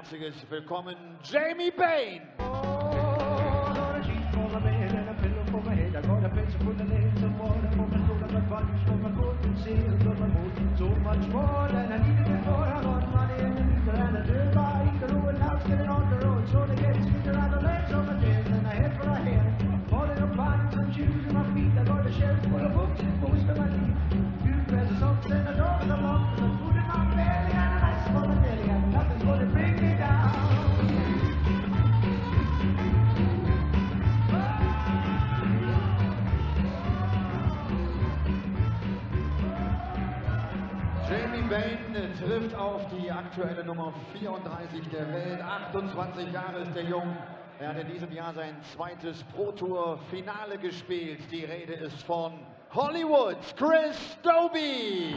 herzliches Willkommen, Jamie Bain. Jamie Bain trifft auf die aktuelle Nummer 34 der Welt. 28 Jahre ist der Jung. Er hat in diesem Jahr sein zweites Pro-Tour-Finale gespielt. Die Rede ist von Hollywoods Chris Dobey.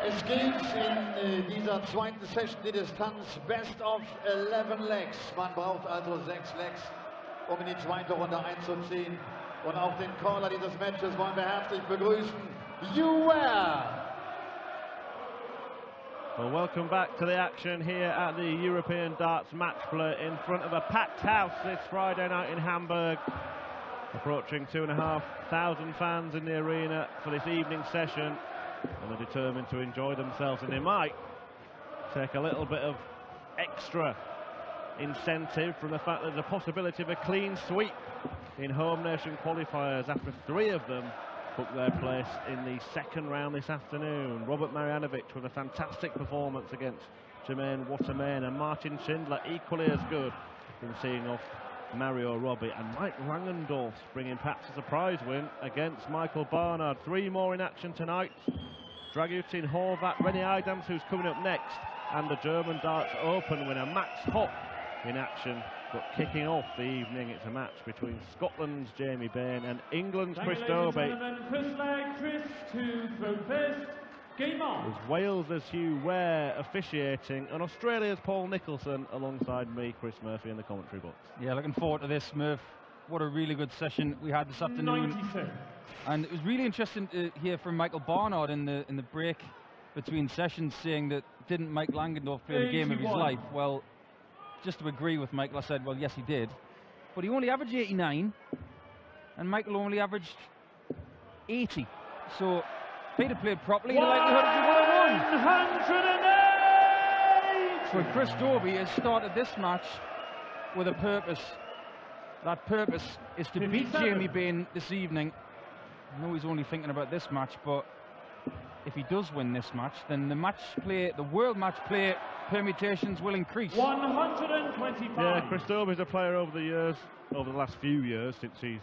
Es geht in dieser zweiten Session die Distanz Best of 11 Legs. Man braucht also 6 Legs, um in die zweite Runde einzuziehen. Und auch den Caller dieses Matches wollen wir herzlich begrüßen. You were. Well, welcome back to the action here at the European Darts Matchplay in front of a packed house this Friday night in Hamburg. Approaching 2,500 fans in the arena for this evening session. And they're determined to enjoy themselves, and they might take a little bit of extra incentive from the fact that there's a possibility of a clean sweep in home nation qualifiers after 3 of them booked their place in the second round this afternoon. Robert Marjanovic with a fantastic performance against Jermaine Watermain, and Martin Schindler equally as good in seeing off Mario Robbie, and Mike Langendorf bringing perhaps a surprise win against Michael Barnard. 3 more in action tonight. Dragutin Horvat, Rennie Idams, who's coming up next, and the German Darts Open winner Max Hopp in action. But kicking off the evening, it's a match between Scotland's Jamie Bain and England's Chris Dobey. First leg, Chris to throw first. Game on. It's Wales' Hugh Ware officiating, and Australia's Paul Nicholson alongside me, Chris Murphy, in the commentary box. Yeah, looking forward to this, Murph. What a really good session we had this afternoon. 96. And it was really interesting to hear from Michael Barnard in the break between sessions, saying that didn't Mike Langendorf play the game of his life? Well, just to agree with Michael, I said, well, yes, he did. But he only averaged 89, and Michael only averaged 80. So if he'd have played properly, the likelihood he would have won. 108! So Chris Dobey has started this match with a purpose. That purpose is to beat Jamie Bain this evening. I know he's only thinking about this match, but if he does win this match, then the world match play permutations will increase. 125. Yeah, Chris Dobey's a player over the last few years since he's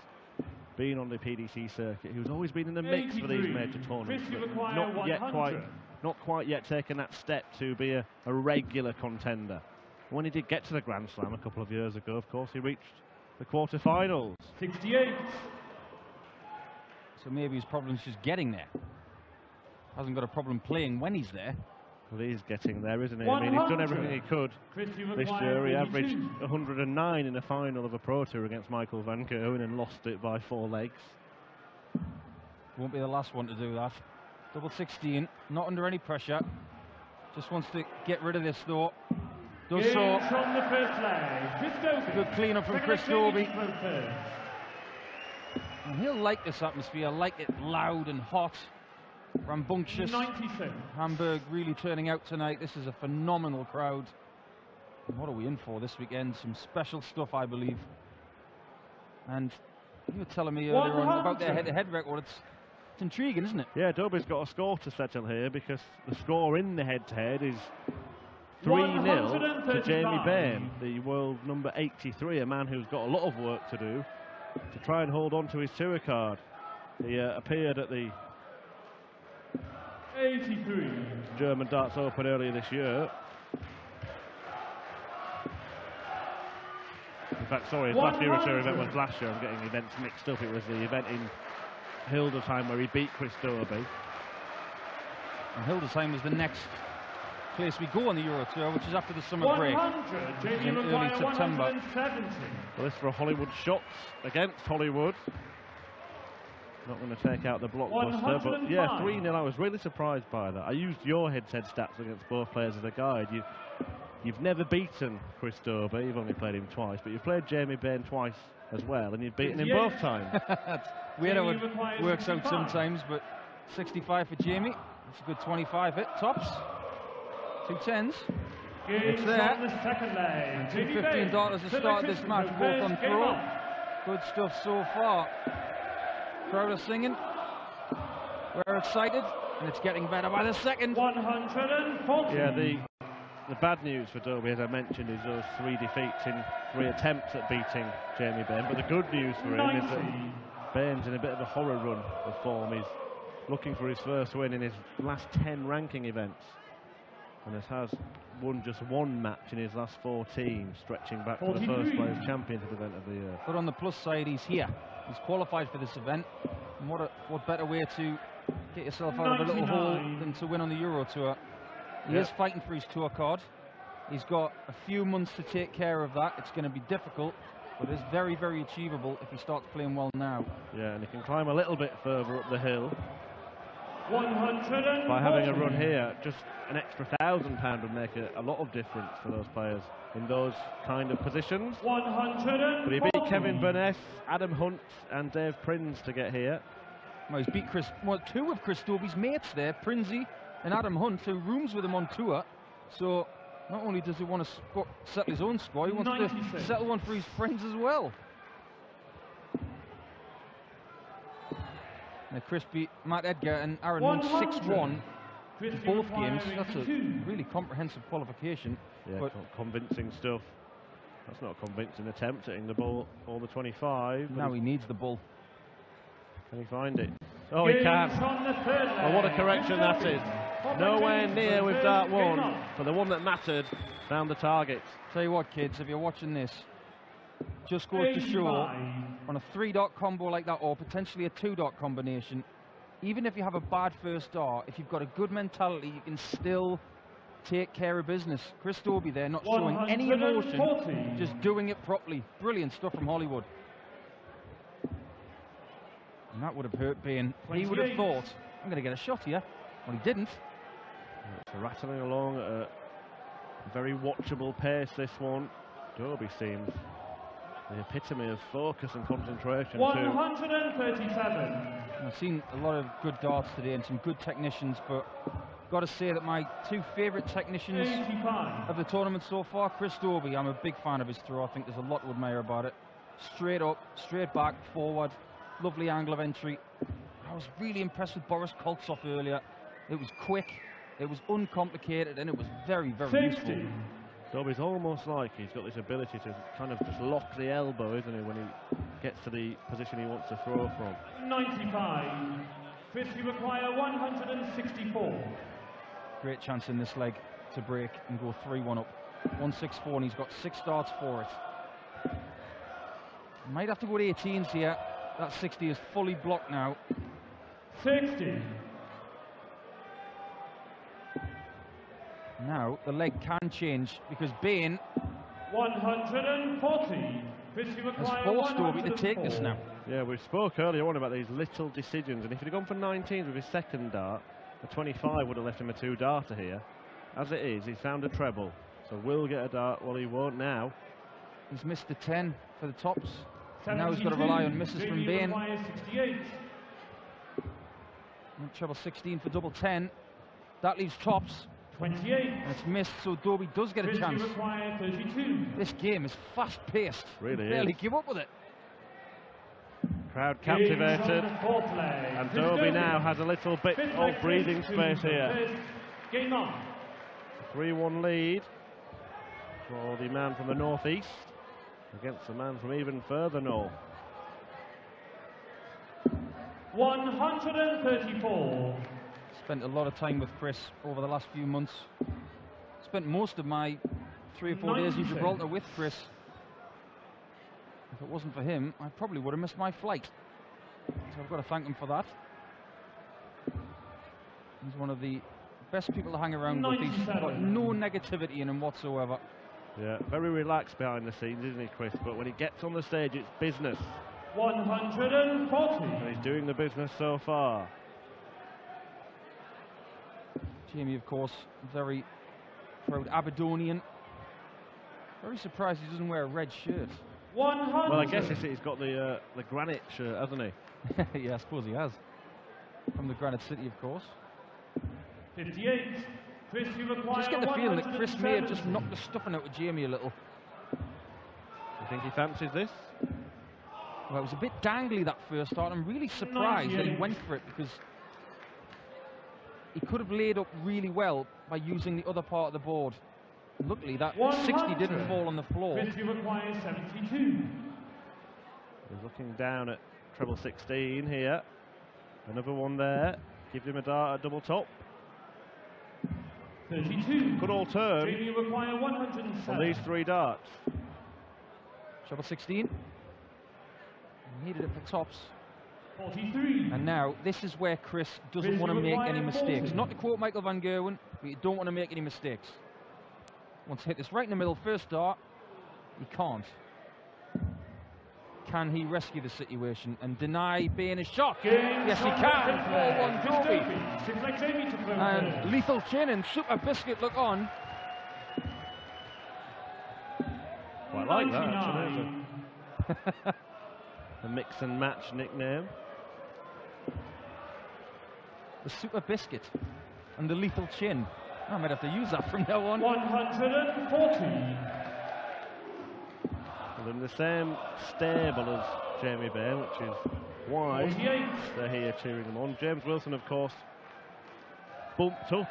been on the PDC circuit, who's always been in the mix for these major tournaments, but not quite yet taken that step to be a regular contender. When he did get to the Grand Slam a couple of years ago, of course, he reached the quarterfinals. 68. So maybe his problem's just getting there. Hasn't got a problem playing when he's there. Well, he's getting there, isn't he? I mean, he's done everything he could this year. He averaged 109 in a final of a Pro Tour against Michael van Gerwen and lost it by 4 legs. Won't be the last one to do that. Double 16, not under any pressure. Just wants to get rid of this though. Does so. From the first leg, Chris Dobey. Good clean up from Chris Dobey. And he'll like this atmosphere, like it loud and hot, rambunctious. 96. Hamburg really turning out tonight. This is a phenomenal crowd. And what are we in for this weekend? Some special stuff, I believe. And you were telling me earlier on about their head-to-head record. It's intriguing, isn't it? Yeah, Dobey's got a score to settle here, because the score in the head-to-head is 3-0 to Jamie Bain, the world number 83, a man who's got a lot of work to do to try and hold on to his tour card. He appeared at the 83. German Darts Open earlier this year. In fact, sorry, his last Eurotour event was last year. I'm getting events mixed up. It was the event in Hildesheim where he beat Chris Dobey. And Hildesheim was the next place we go on the Eurotour, which is after the summer break in early September. Well, this for a Hollywood shots against Hollywood. Not going to take out the blockbuster, but yeah, 3-0. I was really surprised by that. I used your head-to-head stats against both players as a guide. You've never beaten Chris Dobey, you've only played him twice, but you've played Jamie Bain twice as well, and you've beaten him both times. Weird how it works out sometimes, but 65 for Jamie. That's a good 25 hit, tops. 2 10s. It's there. And $215 to start this match, both on throw. Good stuff so far. Crowd are singing. We're excited, and it's getting better by the second. 140. Yeah, the bad news for Dobey, as I mentioned, is those 3 defeats in 3 attempts at beating Jamie Bain. But the good news for him is that Bain's in a bit of a horror run of form. He's looking for his first win in his last 10 ranking events, and has won just 1 match in his last 14, stretching back to the first place Champions event of the year. But on the plus side, he's here. He's qualified for this event. And what better way to get yourself out of a little hole than to win on the Euro Tour? He is fighting for his tour card. He's got a few months to take care of that. It's going to be difficult, but it's very, very achievable if he starts playing well now. Yeah, and he can climb a little bit further up the hill. 140. By having a run here, just an extra £1,000 would make a lot of difference for those players in those kind of positions. 140. But he beat Kevin Burness, Adam Hunt and Dave Prinz to get here. Well, he's beat 2 of Chris Dobey's mates there, Prinzy and Adam Hunt, who rooms with him on tour. So not only does he want to settle his own score, he wants to settle one for his friends as well. Now Chris beat Matt Edgar and Aaron Hunt 6-1 in both games. That's a really comprehensive qualification. Yeah, but convincing stuff. That's not a convincing attempt, hitting the ball all the 25. Now he needs the ball. Can he find it? Oh, he can. Well, what a correction that is. Nowhere near with Dart 1, but the one that mattered found the target. Tell you what, kids, if you're watching this, just goes to show on a 3-dot combo like that, or potentially a 2-dot combination, even if you have a bad first dart, if you've got a good mentality, you can still take care of business. Chris Dobey there, not showing any emotion, just doing it properly. Brilliant stuff from Hollywood. And that would have hurt Bain. He would have thought, I'm going to get a shot here. Well, he didn't. It's rattling along at a very watchable pace, this one. Dobey seems the epitome of focus and concentration. 137. I've seen a lot of good darts today and some good technicians, but got to say that my 2 favourite technicians 85. of the tournament so far, Chris Dobey, I'm a big fan of his throw. I think there's a lot to admire about it. Straight up, straight back, forward, lovely angle of entry. I was really impressed with Boris Koltsov earlier. It was quick, it was uncomplicated, and it was very, very useful. Dobey's almost like he's got this ability to kind of just lock the elbow, isn't he, when he gets to the position he wants to throw from. 95. Chris, you require 164. Great chance in this leg to break and go 3-1 up. 164, and he's got 6 darts for it. Might have to go to 18s here. That 60 is fully blocked now. 60. Now the leg can change because Bain 140. has forced Dobey to take this now. Yeah, we spoke earlier on about these little decisions, and if he'd have gone for 19s with his second dart, a 25 would have left him a 2-darter here. As it is, he's found a treble, so will get a dart. Well, he won't now. He's missed the 10 for the tops. And now he's got to rely on misses from Bain. Treble 16 for double 10. That leaves tops. 28. And it's missed, so Dobey does get a chance. This game is fast-paced. Really barely is. give up with it. Crowd captivated, and Dobey now has a little bit of breathing space here. Game on. 3-1 lead for the man from the northeast against the man from even further north. 134. Spent a lot of time with Chris over the last few months. Spent most of my 3 or 4 days in Gibraltar with Chris. If it wasn't for him, I probably would have missed my flight. So I've got to thank him for that. He's one of the best people to hang around with. He's got no negativity in him whatsoever. Yeah, very relaxed behind the scenes, isn't he, Chris? But when he gets on the stage, it's business. 140. And he's doing the business so far. Jamie, of course, very proud Aberdonian. Very surprised he doesn't wear a red shirt. 100. Well, I guess he's got the granite shirt, hasn't he? Yeah, I suppose he has. From the Granite City, of course. 58. Chris, you require Just get the feeling that Chris may have just 170. knocked the stuffing out of Jamie a little. You think he fancies this? Well, it was a bit dangly that first start. I'm really surprised that he 98. went for it, because he could have laid up really well by using the other part of the board. Luckily, that 60 didn't 100. fall on the floor. Chris, you require 72. He's looking down at treble 16 here. Another one there. Gives him a dart at double top. 32. Could all turn Jamie, you require 107. on these 3 darts. Treble 16. Needed it for tops. 43. And now, this is where Chris doesn't Chris, want to you make require any 40. mistakes. Not to quote Michael van Gerwen, but you don't want to make any mistakes. Wants to hit this right in the middle, first dart. He can't. Can he rescue the situation and deny Bain a shot? Game Yes, he from can. the 4-1 Chris Dobey. Dobey. Seems like Jamie took over. And Lethal Chin and Super Biscuit look on. Quite like that, 99. actually. The mix and match nickname. The Super Biscuit and the Lethal Chin. I might have to use that from now on. 140. Well, in the same stable as Jamie Bain, which is why 48. they're here cheering them on. James Wilson, of course, bumped up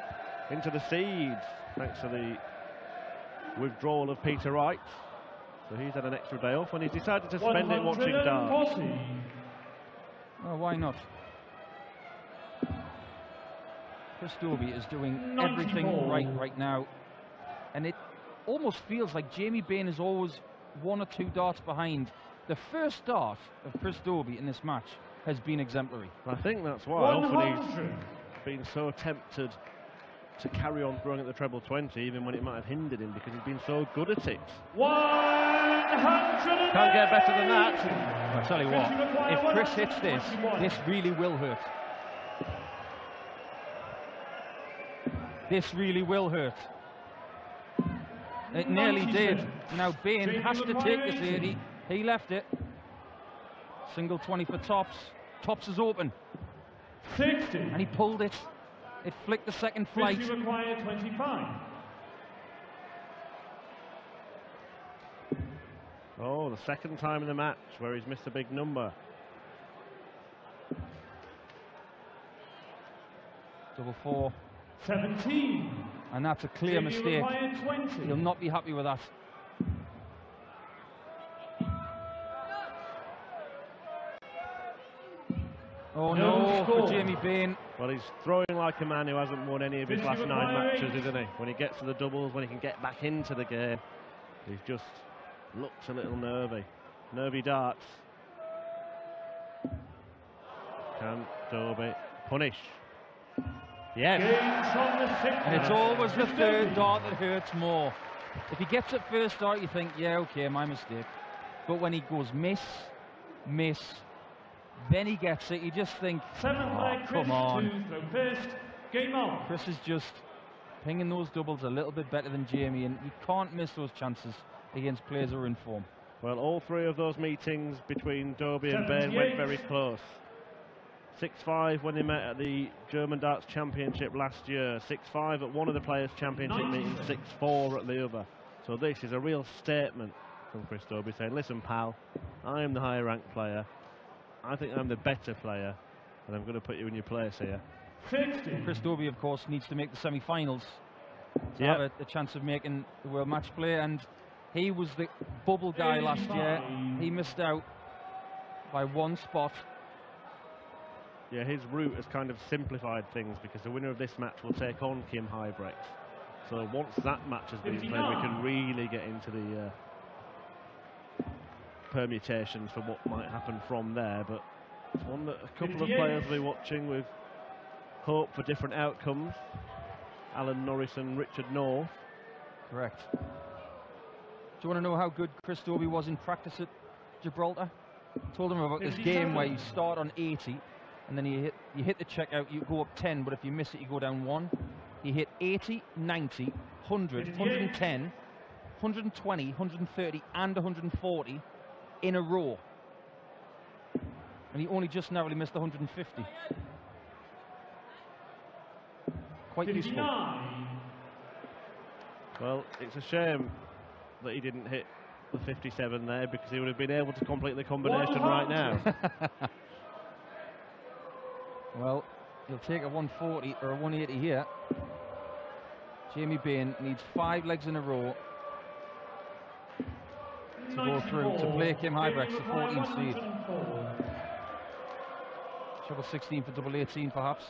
into the seeds thanks to the withdrawal of Peter Wright. So he's had an extra day off, and he's decided to spend it watching darts. 140. Well, why not? Chris Dobey is doing 94. everything right now. And it almost feels like Jamie Bain is always 1 or 2 darts behind. The first dart of Chris Dobey in this match has been exemplary. I think that's why often 100. he's been so tempted to carry on throwing at the treble 20, even when it might have hindered him, because he's been so good at it. 100. Can't get better than that. I'll tell you what, if Chris hits this, this really will hurt. This really will hurt. It nearly did. Now Bain has to take this 80. He left it. Single 20 for tops. Tops is open. 60. And he pulled it. It flicked the second flight. Chris, you require 25. Oh, the second time in the match where he's missed a big number. Double 4. 17. And that's a clear Jamie, you mistake. require 20. He'll not be happy with that. Oh no, for Jamie Bain. Well, he's throwing like a man who hasn't won any of his last 9 matches, Right. isn't he? When he gets to the doubles, when he can get back into the game, he just looks a little nervy. Nervy darts. Can Dobey punish? Yes. Gains from the 6. And it's always the third dart that hurts more. If he gets it first dart, you think, yeah, okay, my mistake. But when he goes miss, miss, then he gets it, you just think, 7 oh, leg Chris come on. to throw first. Game on. Chris is just pinging those doubles a little bit better than Jamie, and you can't miss those chances against players who are in form. Well, all 3 of those meetings between Dobey and Bain went 78. very close. 6-5 when they met at the German Darts Championship last year. 6-5 at one of the Players' Championship meetings, 6-4 at the other. So this is a real statement from Chris Dobey saying, listen, pal, I am the higher ranked player. I think I'm the better player, and I'm going to put you in your place here. 60. Chris Dobey, of course, needs to make the semi-finals to Yep. have a chance of making the World Match Play, and he was the bubble guy last year. He missed out by 1 spot. Yeah, his route has kind of simplified things because the winner of this match will take on Kim Huybrechts. So once that match has been played, we can really get into the permutations for what might happen from there. But it's one that a couple of players will be watching with hope for different outcomes. Alan Norris and Richard North. Correct. Do you want to know how good Chris Dobey was in practice at Gibraltar? I told him about this game where you start on 80 and then you hit the checkout, you go up 10, but if you miss it, you go down 1. He hit 80, 90, 100, 110, 120, 130, and 140 in a row. And he only just narrowly missed 150. Quite useful. Well, it's a shame that he didn't hit the 57 there because he would have been able to complete the combination right now. Well, he'll take a 140 or a 180 here. Jamie Bain needs 5 legs in a row to go through to play Kim Huybrechts, the 14th seed. Treble 16 for double 18 perhaps.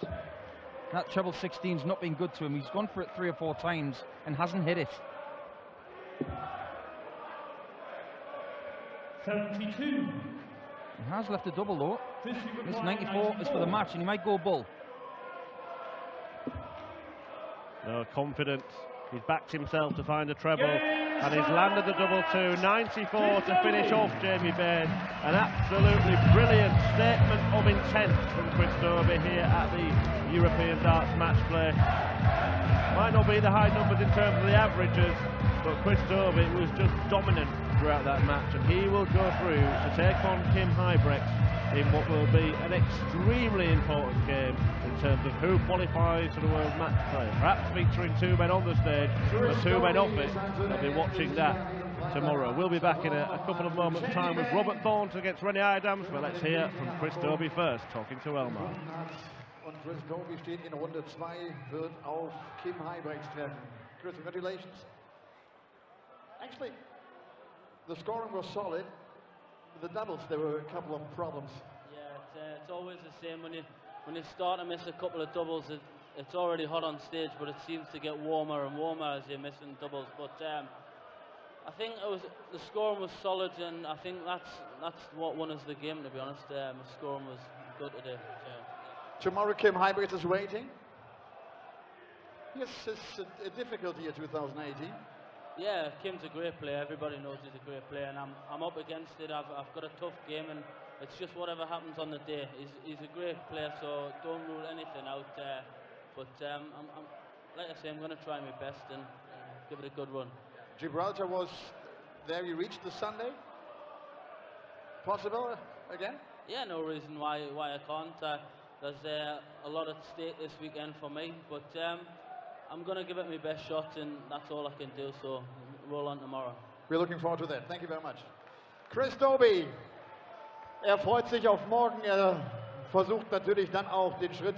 That treble 16's not been good to him. He's gone for it 3 or 4 times and hasn't hit it. 72. He has left a double though. This 94 is for the match and he might go bull. No confidence. He's backed himself to find a treble and he's landed the double 2. 94 to finish off Jamie Bain. An absolutely brilliant statement of intent from Chris Dobey here at the European Darts match play. Might not be the high numbers in terms of the averages, but Chris Dobey was just dominant throughout that match, and he will go through to take on Kim Huybrechts in what will be an extremely important game in terms of who qualifies for the World Match Play. Perhaps featuring 2 men on the stage and 2 men off it. They'll be watching that tomorrow. We'll be back in a couple of moments' time with Robert Thornton against Rennie Adams, but let's hear from Chris Dobey first, talking to Elmar. Und Chris Dobey steht in Runde 2, wird auf Kim Huybrechts treffen. Chris, congratulations. Actually, the scoring was solid. The doubles, there were a couple of problems. Yeah, it's always the same when you start to miss a couple of doubles. It's already hot on stage, but it seems to get warmer and warmer as you're missing doubles. But I think the scoring was solid, and I think that's what won us the game. To be honest, the scoring was good today. Yeah. Tomorrow, Kim Huybrechts is waiting. Yes, it's a difficult year, 2018. Yeah, Kim's a great player. Everybody knows he's a great player, and I'm up against it. I've got a tough game, and it's just whatever happens on the day. He's a great player, so don't rule anything out. But like I say, I'm going to try my best and give it a good run. Gibraltar was there. You reached the Sunday. Possible again? Yeah, no reason why I can't. There's a lot at stake this weekend for me, but I'm going to give it my best shot, and that's all I can do, so roll on tomorrow. We're looking forward to that. Thank you very much. Chris Dobey, freut sich auf morgen. Versucht natürlich dann auch den Schritt